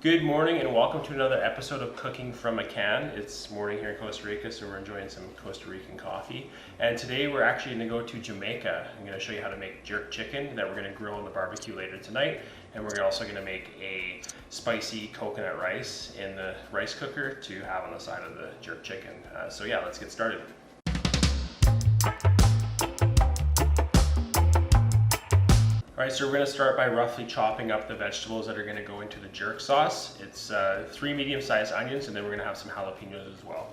Good morning and welcome to another episode of Cooking from a Can. It's morning here in Costa Rica, so we're enjoying some Costa Rican coffee. And today we're actually going to go to Jamaica. I'm going to show you how to make jerk chicken that we're going to grill on the barbecue later tonight. And we're also going to make a spicy coconut rice in the rice cooker to have on the side of the jerk chicken. So yeah, let's get started. Alright, so we're going to start by roughly chopping up the vegetables that are going to go into the jerk sauce. It's 3 medium-sized onions, and then we're going to have some jalapenos as well.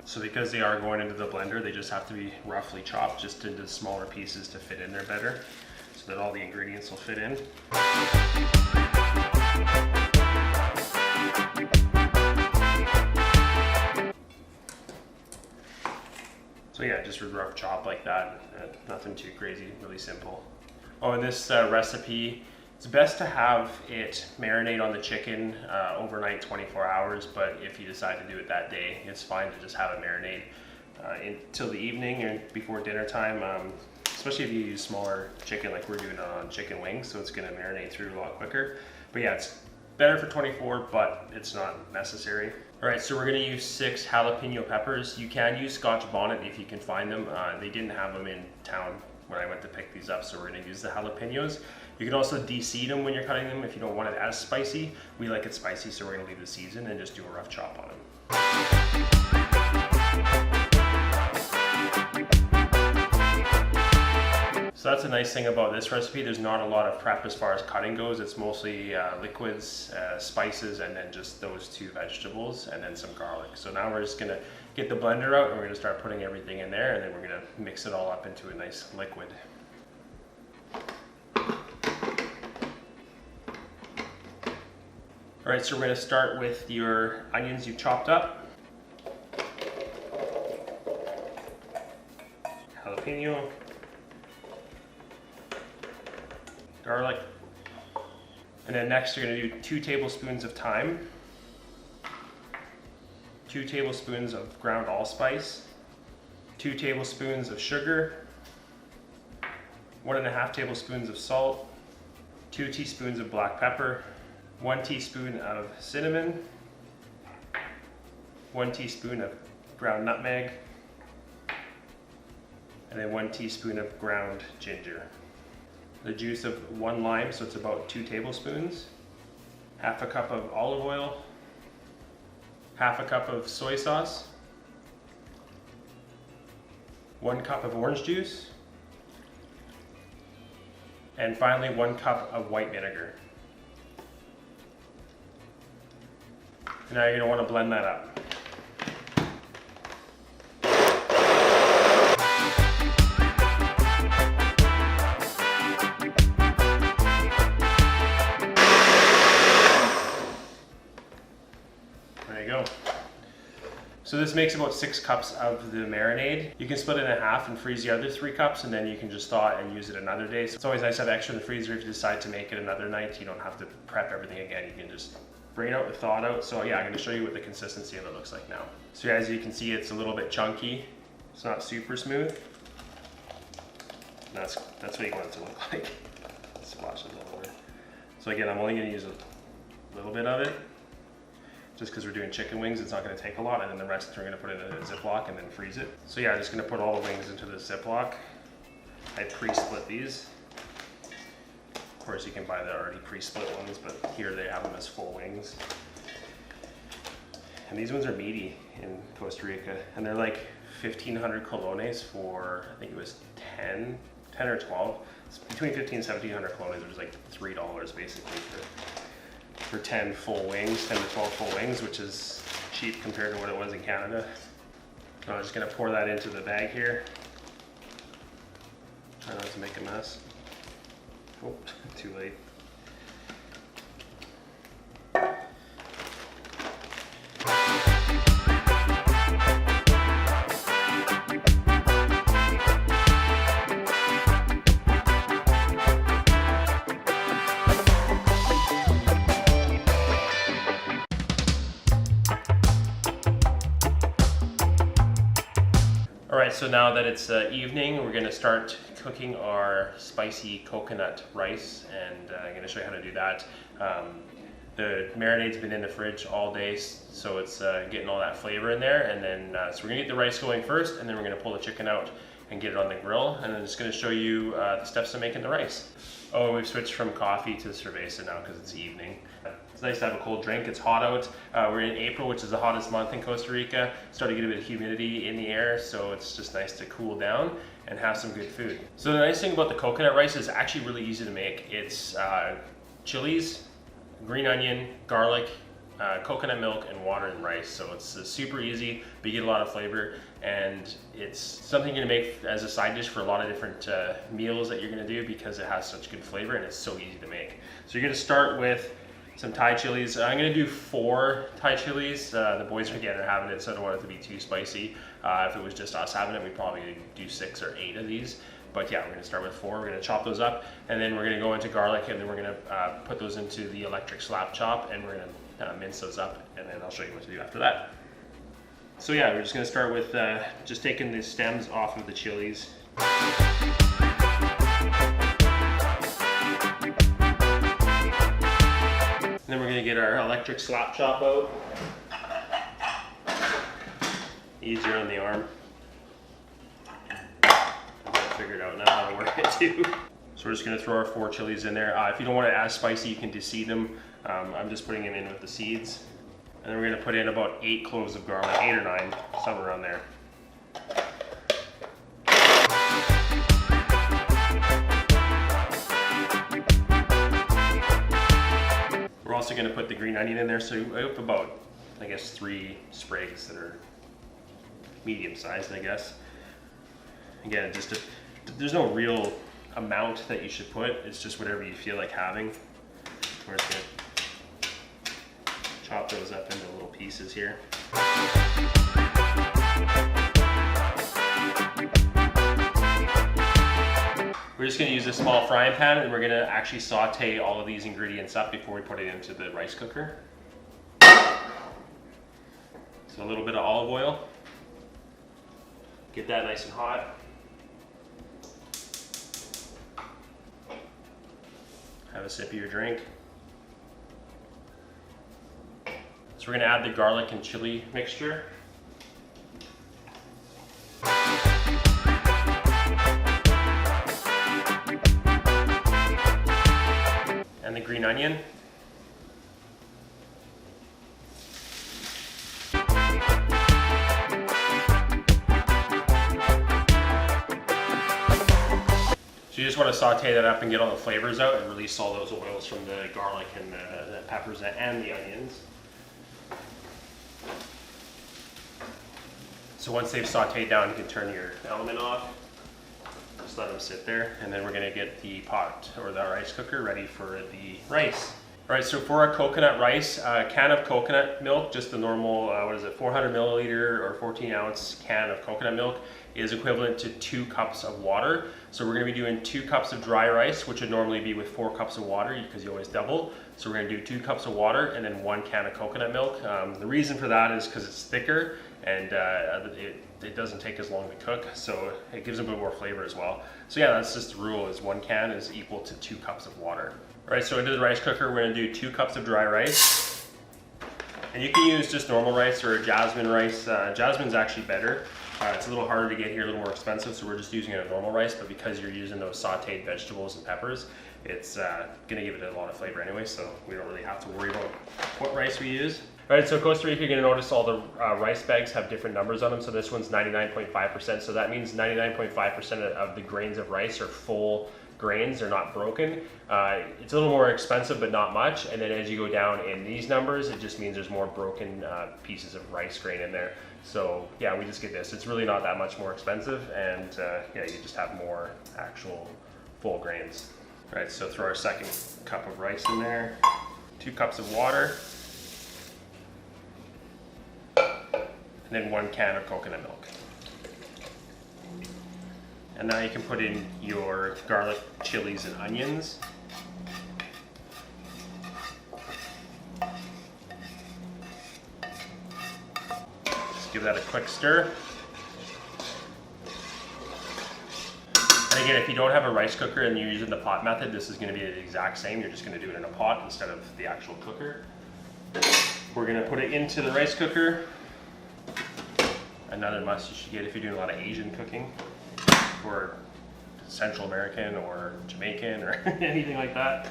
So because they are going into the blender, they just have to be roughly chopped just into smaller pieces to fit in there better, so that all the ingredients will fit in. So yeah, just a rough chop like that, nothing too crazy, really simple. Oh, and this recipe, it's best to have it marinate on the chicken overnight, 24 hours, but if you decide to do it that day, it's fine to just have it marinate until the evening or before dinner time, especially if you use smaller chicken like we're doing on chicken wings, so it's gonna marinate through a lot quicker. But yeah, it's better for 24, but it's not necessary. All right, so we're gonna use 6 jalapeno peppers. You can use Scotch Bonnet if you can find them. They didn't have them in town when I went to pick these up, so we're gonna use the jalapenos. You can also de-seed them when you're cutting them if you don't want it as spicy. We like it spicy, so we're gonna leave the seeds in and just do a rough chop on them. So that's a nice thing about this recipe. There's not a lot of prep as far as cutting goes. It's mostly liquids, spices, and then just those 2 vegetables, and then some garlic. So now we're just gonna get the blender out and we're gonna start putting everything in there, and then we're gonna mix it all up into a nice liquid. All right, so we're gonna start with your onions you've chopped up. Jalapeno. Garlic, and then next you're going to do 2 tablespoons of thyme, 2 tablespoons of ground allspice, 2 tablespoons of sugar, 1.5 tablespoons of salt, 2 teaspoons of black pepper, 1 teaspoon of cinnamon, 1 teaspoon of ground nutmeg, and then 1 teaspoon of ground ginger. The juice of 1 lime, so it's about 2 tablespoons, half a cup of olive oil, half a cup of soy sauce, 1 cup of orange juice, and finally 1 cup of white vinegar. And now you're going to want to blend that up. So this makes about 6 cups of the marinade. You can split it in half and freeze the other 3 cups, and then you can just thaw it and use it another day. So it's always nice to have extra in the freezer if you decide to make it another night. You don't have to prep everything again. You can just bring it out and thaw it out. So yeah, I'm gonna show you what the consistency of it looks like now. So as you can see, it's a little bit chunky. It's not super smooth. That's what you want it to look like. Splash it all over. So again, I'm only gonna use a little bit of it, just because we're doing chicken wings. It's not going to take a lot, and then the rest we're going to put in a Ziploc and then freeze it. So yeah, I'm just going to put all the wings into the Ziploc. I pre-split these. Of course, you can buy the already pre-split ones, but here they have them as full wings. And these ones are meaty in Costa Rica, and they're like 1,500 colones for, I think it was 10 or 12. It's between 15 and 1,700 colones, which is like $3 basically for 10 full wings, 10 to 12 full wings, which is cheap compared to what it was in Canada. I'm just gonna pour that into the bag here. Try not to make a mess. Oh, too late. All right, so now that it's evening, we're gonna start cooking our spicy coconut rice, and I'm gonna show you how to do that. The marinade's been in the fridge all day, so it's getting all that flavor in there, and then so we're gonna get the rice going first, and then we're gonna pull the chicken out and get it on the grill, and I'm just gonna show you the steps of making the rice. Oh, we've switched from coffee to cerveza now because it's evening. It's nice to have a cold drink. It's hot out. We're in April, which is the hottest month in Costa Rica. Starting to get a bit of humidity in the air, so it's just nice to cool down and have some good food. So the nice thing about the coconut rice is actually really easy to make. It's chilies, green onion, garlic, coconut milk, and water and rice. So it's super easy, but you get a lot of flavor, and it's something you're gonna make as a side dish for a lot of different meals that you're gonna do because it has such good flavor and it's so easy to make. So you're gonna start with some Thai chilies. I'm gonna do 4 Thai chilies. The boys again are having it, so I don't want it to be too spicy. If it was just us having it, we'd probably do 6 or 8 of these. But yeah, we're gonna start with 4. We're gonna chop those up, and then we're gonna go into garlic, and then we're gonna put those into the electric slap chop, and we're gonna mince those up, and then I'll show you what to do after that. So yeah, we're just gonna start with just taking the stems off of the chilies. And then we're gonna get our electric slap chop out. Easier on the arm. I figured out now how to work it too. So we're just gonna throw our 4 chilies in there. If you don't want it as spicy, you can deseed them. I'm just putting them in with the seeds. And then we're gonna put in about 8 cloves of garlic, 8 or 9, somewhere around there. We're also gonna put the green onion in there, so I have about, I guess, 3 sprigs that are medium sized, I guess. Again, there's no real amount that you should put, it's just whatever you feel like having. We're just gonna chop those up into little pieces here. We're just gonna use a small frying pan, and we're gonna actually saute all of these ingredients up before we put it into the rice cooker. So a little bit of olive oil. Get that nice and hot. Have a sip of your drink. So we're gonna add the garlic and chili mixture. And the green onion. So you just want to saute that up and get all the flavors out and release all those oils from the garlic and the peppers and the onions. So once they've sauteed down, you can turn your element off. Just let them sit there, and then we're going to get the pot or the rice cooker ready for the rice. All right, so for our coconut rice, a can of coconut milk, just the normal, 400 milliliter or 14 ounce can of coconut milk is equivalent to 2 cups of water. So we're gonna be doing 2 cups of dry rice, which would normally be with 4 cups of water because you always double. So we're gonna do 2 cups of water and then 1 can of coconut milk. The reason for that is because it's thicker and it doesn't take as long to cook, so it gives a bit more flavor as well. So yeah, that's just the rule, is 1 can is equal to 2 cups of water. All right, so into the rice cooker, we're gonna do 2 cups of dry rice. And you can use just normal rice or jasmine rice. Jasmine's actually better. It's a little harder to get here, a little more expensive, so we're just using a normal rice, but because you're using those sauteed vegetables and peppers, it's gonna give it a lot of flavor anyway, so we don't really have to worry about what rice we use. All right, so Costa Rica, you're gonna notice all the rice bags have different numbers on them. So this one's 99.5%, so that means 99.5% of the grains of rice are full grains, they're not broken. It's a little more expensive, but not much. And then as you go down in these numbers, it just means there's more broken pieces of rice grain in there. So yeah, we just get this. It's really not that much more expensive, and yeah, you just have more actual full grains. All right, so throw our 2nd cup of rice in there, 2 cups of water, and then 1 can of coconut milk. And now you can put in your garlic, chilies, and onions. Just give that a quick stir. And again, if you don't have a rice cooker and you're using the pot method, this is going to be the exact same. You're just going to do it in a pot instead of the actual cooker. We're going to put it into the rice cooker. Another must you should get if you're doing a lot of Asian cooking, or Central American or Jamaican or anything like that.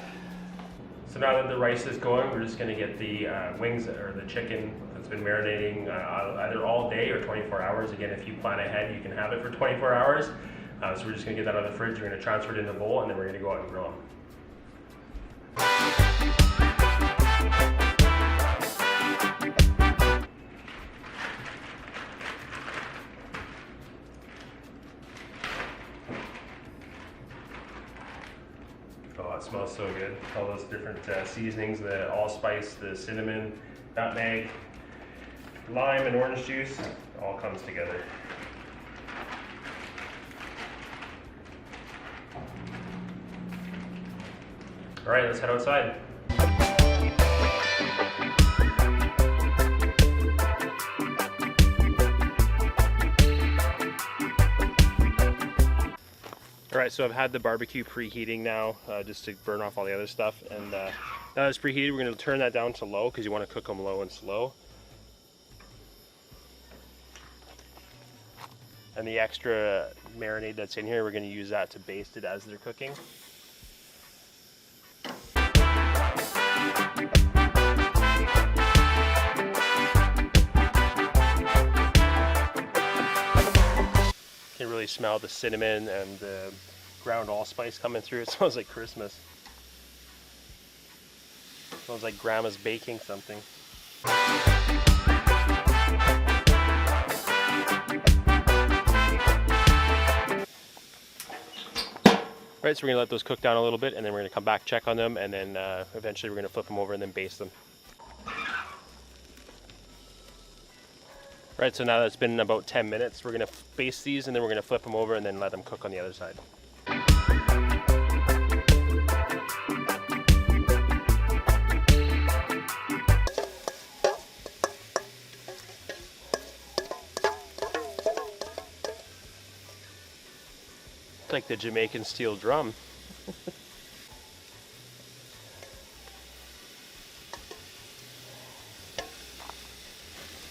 So now that the rice is going, we're just going to get the wings or the chicken that's been marinating either all day or 24 hours. Again, if you plan ahead, you can have it for 24 hours. So we're just going to get that out of the fridge. We're going to transfer it in the bowl, and then we're going to go out and grill them. Oh, it smells so good. All those different seasonings, the allspice, the cinnamon, nutmeg, lime, and orange juice, all comes together. All right, let's head outside. All right, so I've had the barbecue preheating now, just to burn off all the other stuff. And now that it's preheated, we're gonna turn that down to low because you wanna cook them low and slow. And the extra marinade that's in here, we're gonna use that to baste it as they're cooking. You can really smell the cinnamon and the ground allspice coming through. It smells like Christmas. It smells like Grandma's baking something. Right, so we're gonna let those cook down a little bit, and then we're gonna come back, check on them, and then eventually we're gonna flip them over and then baste them. Right, so now that it's been about 10 minutes, we're gonna baste these, and then we're gonna flip them over and then let them cook on the other side. It's like the Jamaican steel drum.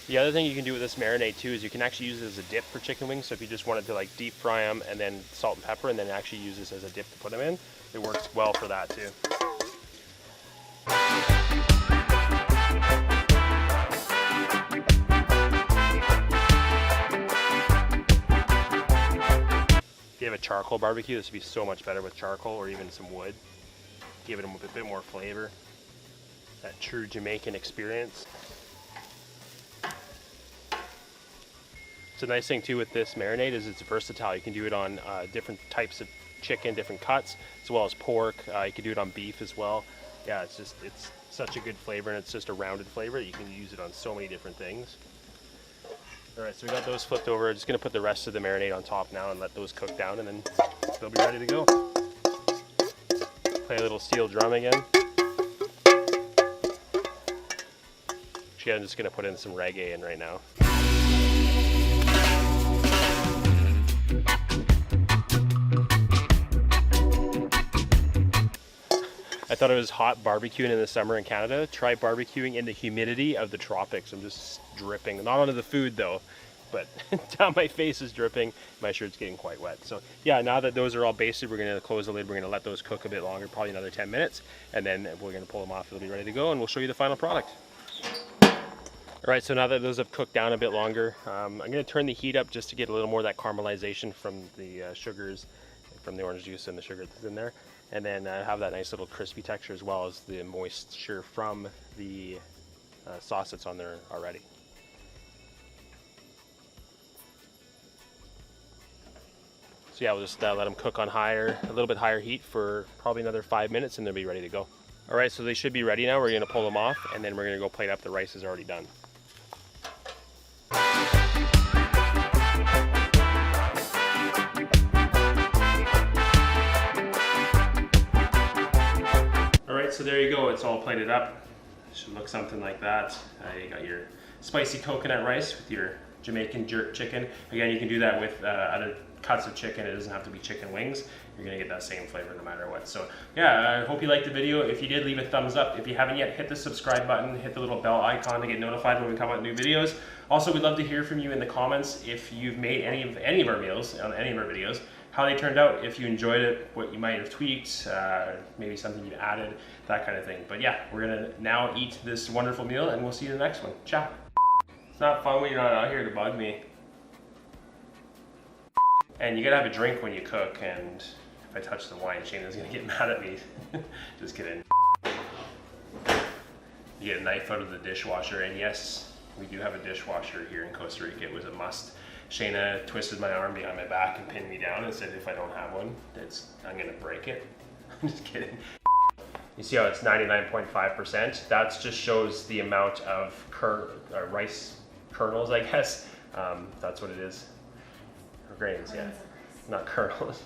The other thing you can do with this marinade too is you can actually use it as a dip for chicken wings. So if you just wanted to like deep fry them and then salt and pepper and then actually use this as a dip to put them in, it works well for that too. If you have a charcoal barbecue, this would be so much better with charcoal or even some wood. Give it a bit more flavor. That true Jamaican experience. The nice thing too with this marinade is it's versatile. You can do it on different types of chicken, different cuts, as well as pork. You can do it on beef as well. Yeah, it's such a good flavor, and it's just a rounded flavor. You can use it on so many different things. All right, so we got those flipped over. I'm just gonna put the rest of the marinade on top now and let those cook down, and then they'll be ready to go. Play a little steel drum again. Actually, I'm just gonna put in some reggae in right now. I thought it was hot barbecuing in the summer in Canada. Try barbecuing in the humidity of the tropics. I'm just dripping. Not onto the food though, but down my face is dripping. My shirt's getting quite wet. So yeah, now that those are all basted, we're gonna close the lid. We're gonna let those cook a bit longer, probably another 10 minutes. And then we're gonna pull them off. They'll be ready to go, and we'll show you the final product. All right, so now that those have cooked down a bit longer, I'm gonna turn the heat up just to get a little more of that caramelization from the sugars, from the orange juice and the sugar that's in there. And then have that nice little crispy texture as well as the moisture from the sauce that's on there already. So yeah, we'll just let them cook on a little bit higher heat for probably another 5 minutes, and they'll be ready to go. All right, so they should be ready now. We're gonna pull them off, and then we're gonna go plate up. The rice is already done. So there you go, it's all plated up. It should look something like that. You got your spicy coconut rice with your Jamaican Jerk Chicken. Again, you can do that with other cuts of chicken. It doesn't have to be chicken wings. You're gonna get that same flavor no matter what. So yeah, I hope you liked the video. If you did, leave a thumbs up. If you haven't yet, hit the subscribe button, hit the little bell icon to get notified when we come out with new videos. Also, we'd love to hear from you in the comments if you've made any of our meals on any of our videos, how they turned out, if you enjoyed it, what you might have tweaked, maybe something you added, that kind of thing. But yeah, we're gonna now eat this wonderful meal and we'll see you in the next one. Ciao. It's not fun when you're not out here to bug me. And you gotta have a drink when you cook, and if I touch the wine, Shayna's gonna get mad at me. Just kidding. You get a knife out of the dishwasher, and yes, we do have a dishwasher here in Costa Rica. It was a must. Shayna twisted my arm behind my back and pinned me down and said if I don't have one, I'm gonna break it. I'm just kidding. You see how it's 99.5%? That just shows the amount of rice kernels, I guess. That's what it is. Or grains, yeah. Not kernels.